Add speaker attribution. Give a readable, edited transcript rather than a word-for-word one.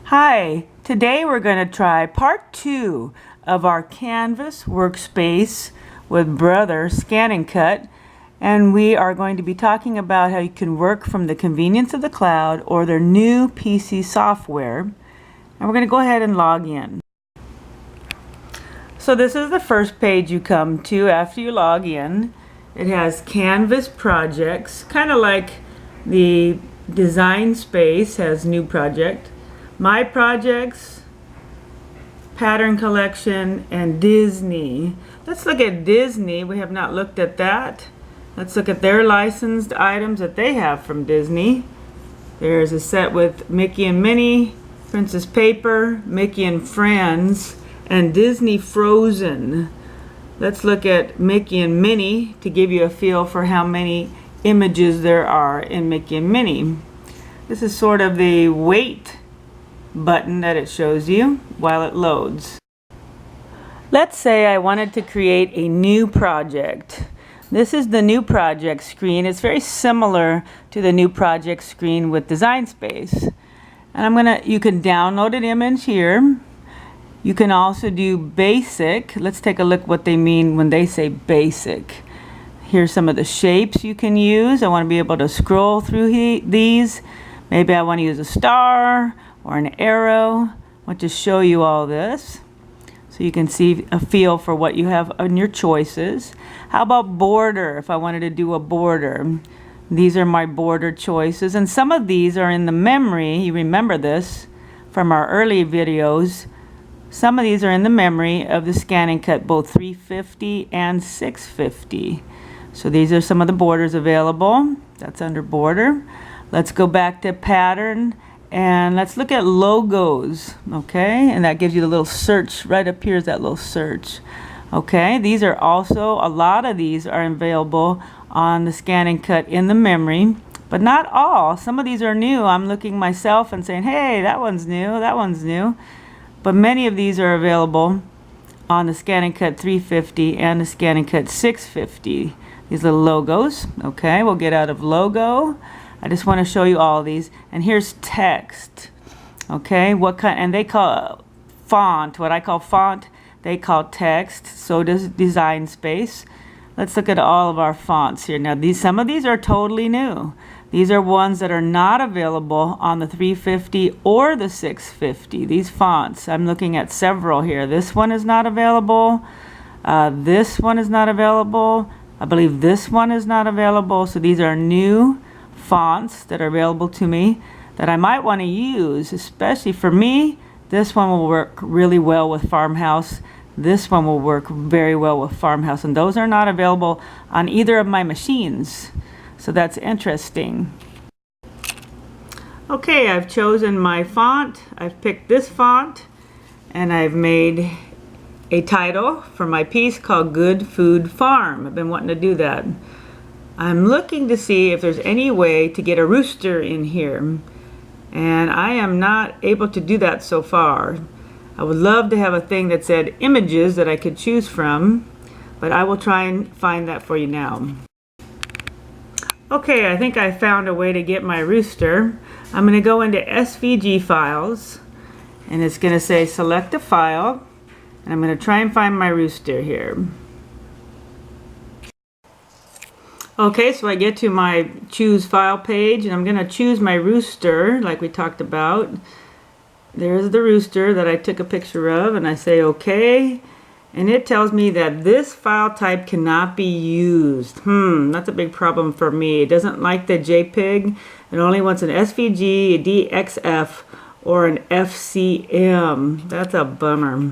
Speaker 1: Hi, today we're going to try part 2 of our Canvas Workspace with Brother Scan and Cut, and we are going to be talking about how you can work from the convenience of the cloud or their new PC software. And we're going to go ahead and log in. So this is the first page you come to after you log in. It has Canvas projects, kind of like the Design Space has new project. My projects, pattern collection, and Disney. Let's look at Disney. We have not looked at that. Let's look at their licensed items that they have from Disney. There's a set with Mickey and Minnie, Princess Paper, Mickey and Friends, and Disney Frozen. Let's look at Mickey and Minnie to give you a feel for how many images there are in Mickey and Minnie. This is sort of the wait button that it shows you while it loads. Let's say I wanted to create a new project. This is the new project screen. It's very similar to the new project screen with Design Space. And you can download an image here. You can also do basic. Let's take a look what they mean when they say basic. Here's some of the shapes you can use. I want to be able to scroll through these. Maybe I want to use a star or an arrow. I want to show you all this so you can see a feel for what you have on your choices. How about border? If I wanted to do a border, these are my border choices, and some of these are in the memory. You remember this from our early videos. Some of these are in the memory of the Scan and Cut, both 350 and 650. So these are some of the borders available. That's under border. Let's go back to pattern. And let's look at logos, okay? And that gives you the little search, right up here is that little search. Okay, these are also, a lot of these are available on the Scan and Cut in the memory, but not all. Some of these are new. I'm looking myself and saying, hey, that one's new, that one's new. But many of these are available on the Scan and Cut 350 and the Scan and Cut 650. These little logos, okay? We'll get out of logo. I just want to show you all of these. And here's text. Okay, what kind? And they call font. What I call font, they call text. So does Design Space. Let's look at all of our fonts here. Now, some of these are totally new. These are ones that are not available on the 350 or the 650. These fonts, I'm looking at several here. This one is not available. This one is not available. I believe this one is not available. So these are new fonts that are available to me that I might want to use, especially for me. This one will work really well with Farmhouse. This one will work very well with Farmhouse, and those are not available on either of my machines. So that's interesting. Okay, I've chosen my font. I've picked this font, and I've made a title for my piece called Good Food Farm. I've been wanting to do that. I'm looking to see if there's any way to get a rooster in here, and I am not able to do that so far. I would love to have a thing that said images that I could choose from, but I will try and find that for you now. Okay, I think I found a way to get my rooster. I'm going to go into SVG files, and it's going to say select a file, and I'm going to try and find my rooster here. Okay, so I get to my choose file page, and I'm going to choose my rooster like we talked about. There's the rooster that I took a picture of, and I say okay, and it tells me that this file type cannot be used. That's a big problem for me. It doesn't like the JPG. It only wants an SVG, a DXF, or an FCM. That's a bummer.